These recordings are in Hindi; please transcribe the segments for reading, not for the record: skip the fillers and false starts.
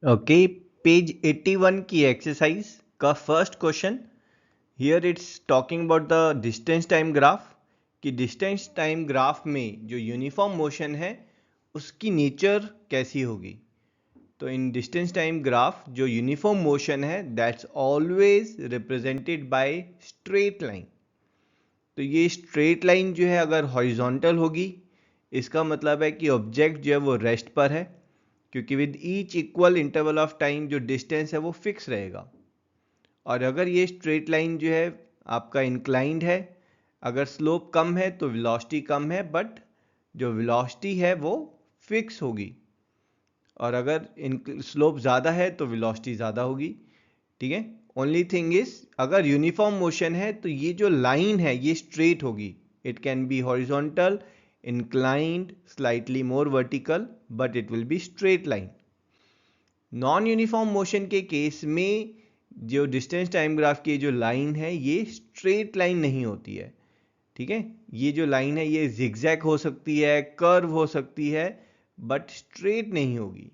ओके, पेज 81 की एक्सरसाइज का first question. Here it's talking about the distance time graph कि डिस्टेंस टाइम ग्राफ में जो यूनिफॉर्म मोशन है उसकी नेचर कैसी होगी। तो इन डिस्टेंस टाइम ग्राफ जो यूनिफॉर्म मोशन है that's always represented by straight line. तो ये स्ट्रेट लाइन जो है अगर हॉरिजॉन्टल होगी इसका मतलब है कि ऑब्जेक्ट जो है वो रेस्ट पर है, क्योंकि with each equal interval of time जो डिस्टेंस है वो फिक्स रहेगा। और अगर ये स्ट्रेट लाइन जो है आपका इंक्लाइंड है, अगर स्लोप कम है तो वेलोसिटी कम है, बट जो वेलोसिटी है वो फिक्स होगी। और अगर स्लोप ज़्यादा है तो वेलोसिटी ज़्यादा होगी। ठीक है, ओनली थिंग इज अगर यूनिफॉर्म मोशन है तो ये जो लाइन है ये स्ट्रेट होगी। It can be horizontal, inclined, slightly more vertical, but it will be straight line. Non uniform motion के केस में जो डिस्टेंस टाइम ग्राफ की जो लाइन है ये स्ट्रेट लाइन नहीं होती है। ठीक है, ये जो लाइन है ये जिगजैग हो सकती है, कर्व हो सकती है, बट स्ट्रेट नहीं होगी।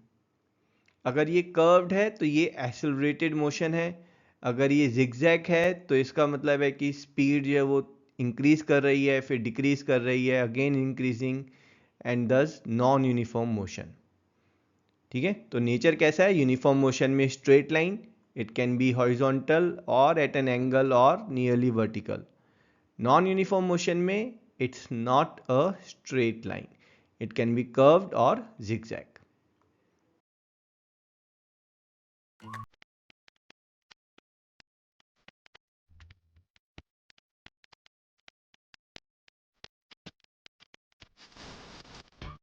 अगर ये कर्व्ड है तो ये एक्सेलरेटेड मोशन है, अगर ये जिगजैग है तो इसका मतलब है कि स्पीड जो है वो इंक्रीज कर रही है, फिर डिक्रीज कर रही है, अगेन इंक्रीजिंग, एंड दस नॉन यूनिफॉर्म मोशन। ठीक है, तो नेचर कैसा है यूनिफॉर्म मोशन में? Straight line, it can be horizontal और एट एन एंगल और nearly vertical. Non uniform motion में it's not a straight line, it can be curved और जिगजैग।